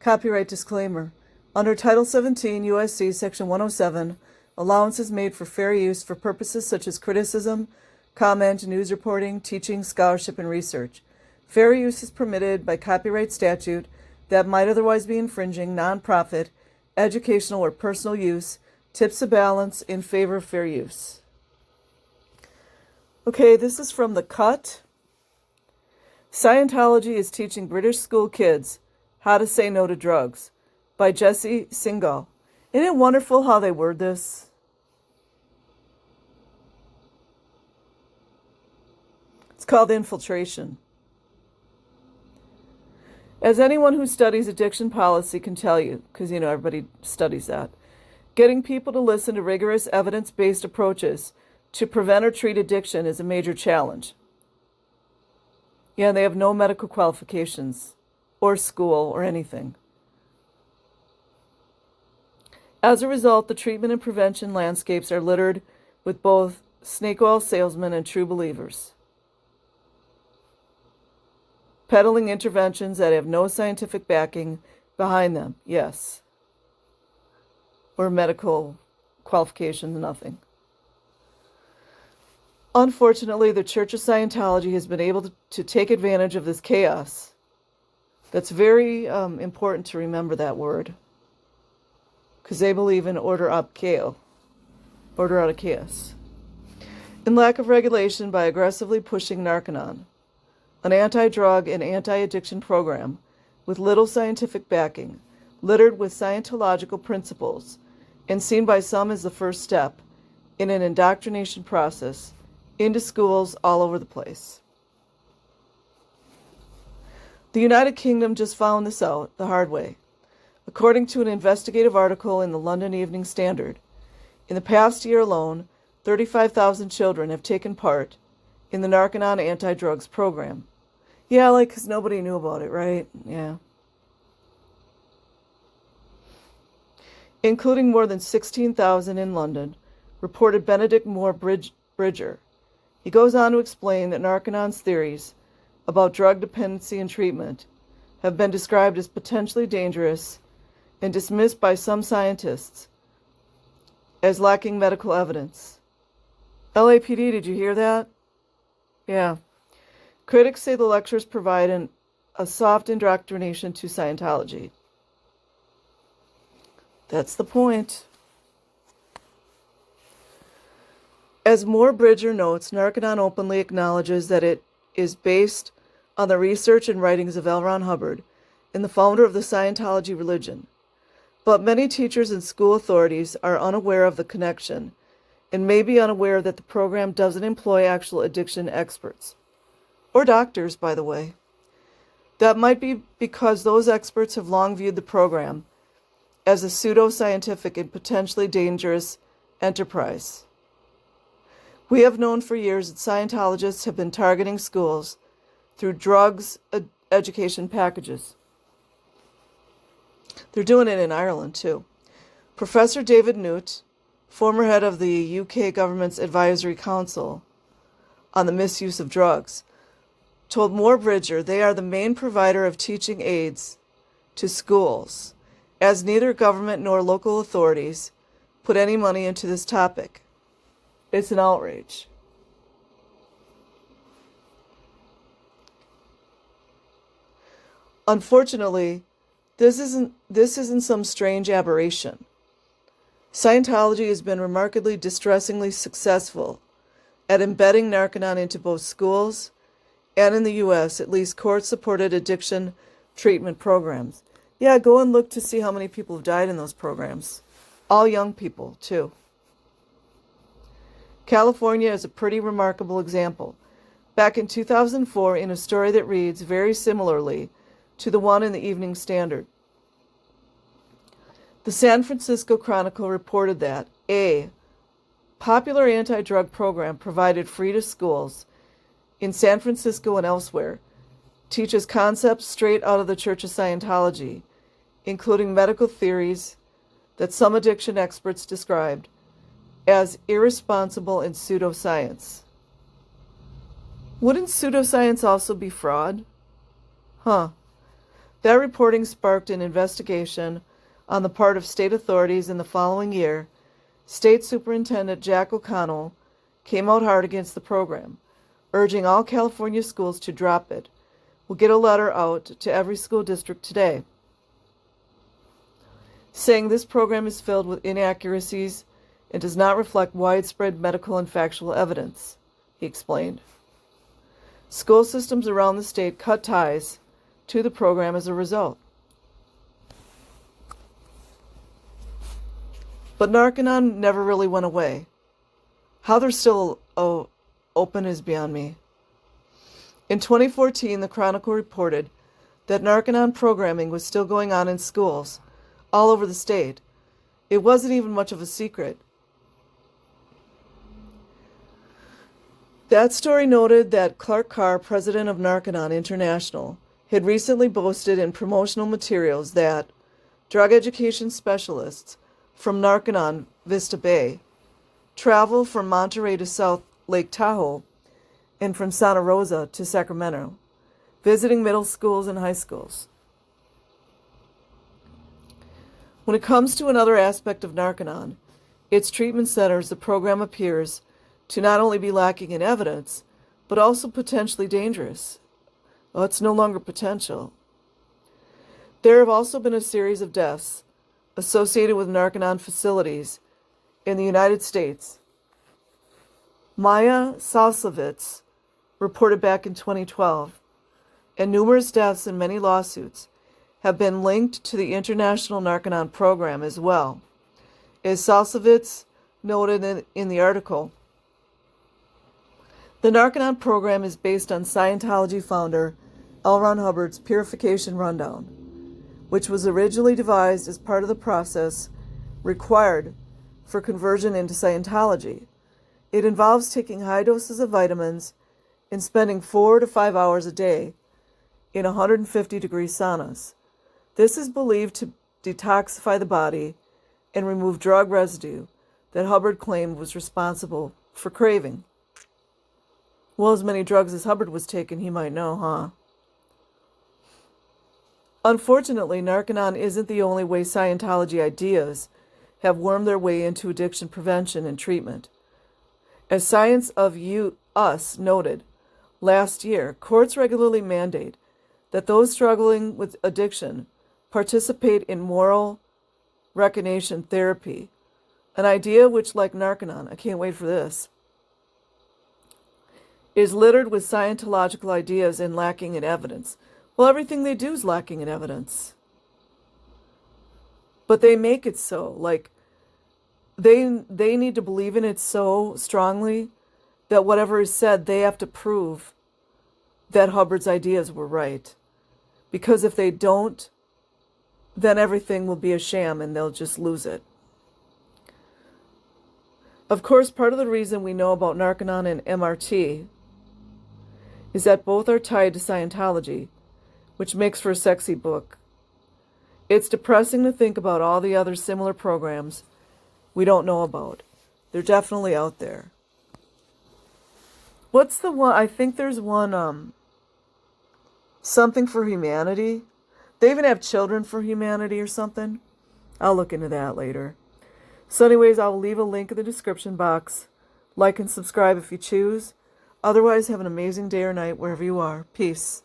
Copyright disclaimer. Under Title 17 U.S.C. Section 107, allowance is made for fair use for purposes such as criticism, comment, news reporting, teaching, scholarship, and research. Fair use is permitted by copyright statute that might otherwise be infringing nonprofit, educational, or personal use, tips the balance in favor of fair use. Okay, this is from The Cut. Scientology is teaching British school kids how to say no to drugs, by Jesse Singal. Isn't it wonderful how they word this? It's called infiltration. As anyone who studies addiction policy can tell you, because everybody studies that, getting people to listen to rigorous evidence-based approaches to prevent or treat addiction is a major challenge. Yeah, they have no medical qualifications or school or anything. As a result, the treatment and prevention landscapes are littered with both snake oil salesmen and true believers, peddling interventions that have no scientific backing behind them, yes, or medical qualifications, nothing. Unfortunately, the Church of Scientology has been able to take advantage of this chaos. That's very important to remember that word, because they believe in order out of chaos. In lack of regulation by aggressively pushing NARCONON, an anti-drug and anti-addiction program with little scientific backing, littered with Scientological principles, and seen by some as the first step in an indoctrination process into schools all over the place. The United Kingdom just found this out the hard way. According to an investigative article in the London Evening Standard, in the past year alone, 35,000 children have taken part in the NARCONON anti-drugs program. Yeah, because nobody knew about it, right? Yeah. Including more than 16,000 in London, reported Benedict Moore Bridger. He goes on to explain that NARCONON's theories about drug dependency and treatment have been described as potentially dangerous and dismissed by some scientists as lacking medical evidence. LAPD, did you hear that? Yeah. Critics say the lectures provide a soft indoctrination to Scientology. That's the point. As Moore Bridger notes, NARCONON openly acknowledges that it is based on the research and writings of L. Ron Hubbard and the founder of the Scientology religion. But many teachers and school authorities are unaware of the connection and may be unaware that the program doesn't employ actual addiction experts. Or doctors, by the way. That might be because those experts have long viewed the program as a pseudo-scientific and potentially dangerous enterprise. We have known for years that Scientologists have been targeting schools through drugs education packages. They're doing it in Ireland, too. Professor David Newt, former head of the UK government's Advisory Council on the Misuse of Drugs, told Moore Bridger they are the main provider of teaching aids to schools, as neither government nor local authorities put any money into this topic. It's an outrage. Unfortunately, this isn't some strange aberration. Scientology has been remarkably distressingly successful at embedding NARCONON into both schools and, in the U.S., at least court-supported addiction treatment programs. Yeah, go and look to see how many people have died in those programs. All young people, too. California is a pretty remarkable example. Back in 2004, in a story that reads very similarly to the one in the Evening Standard, the San Francisco Chronicle reported that a popular anti-drug program provided free to schools in San Francisco and elsewhere teaches concepts straight out of the Church of Scientology, including medical theories that some addiction experts described as irresponsible and pseudoscience. Wouldn't pseudoscience also be fraud? Huh. That reporting sparked an investigation on the part of state authorities. In the following year, State Superintendent Jack O'Connell came out hard against the program, urging all California schools to drop it. We'll get a letter out to every school district today, saying this program is filled with inaccuracies and does not reflect widespread medical and factual evidence, he explained. School systems around the state cut ties to the program as a result. But NARCONON never really went away. How they're still open is beyond me. In 2014, the Chronicle reported that NARCONON programming was still going on in schools all over the state. It wasn't even much of a secret. That story noted that Clark Carr, president of NARCONON International, had recently boasted in promotional materials that drug education specialists from NARCONON Vista Bay travel from Monterey to South Lake Tahoe and from Santa Rosa to Sacramento, visiting middle schools and high schools. When it comes to another aspect of NARCONON, its treatment centers, the program appears to not only be lacking in evidence, but also potentially dangerous. Well, it's no longer potential. There have also been a series of deaths associated with NARCONON facilities in the United States. Maya Salsovitz reported back in 2012, and numerous deaths and many lawsuits have been linked to the international NARCONON program as well. As Salsovitz noted in the article, the NARCONON program is based on Scientology founder L. Ron Hubbard's Purification Rundown, which was originally devised as part of the process required for conversion into Scientology. It involves taking high doses of vitamins and spending 4 to 5 hours a day in 150-degree saunas. This is believed to detoxify the body and remove drug residue that Hubbard claimed was responsible for craving. Well, as many drugs as Hubbard was taking, he might know, huh? Unfortunately, NARCONON isn't the only way Scientology ideas have wormed their way into addiction prevention and treatment. As Science of Us noted last year, courts regularly mandate that those struggling with addiction participate in moral recognition therapy, an idea which, like NARCONON, I can't wait for this, is littered with Scientological ideas and lacking in evidence. Well, everything they do is lacking in evidence. But they make it so. Like, they need to believe in it so strongly that whatever is said, they have to prove that Hubbard's ideas were right. Because if they don't, then everything will be a sham and they'll just lose it. Of course, part of the reason we know about NARCONON and MRT is that both are tied to Scientology, which makes for a sexy book. It's depressing to think about all the other similar programs we don't know about. They're definitely out there. What's the one? I think there's one, something for humanity. They even have children for humanity or something. I'll look into that later. So anyways, I'll leave a link in the description box. Like and subscribe if you choose. Otherwise, have an amazing day or night wherever you are. Peace.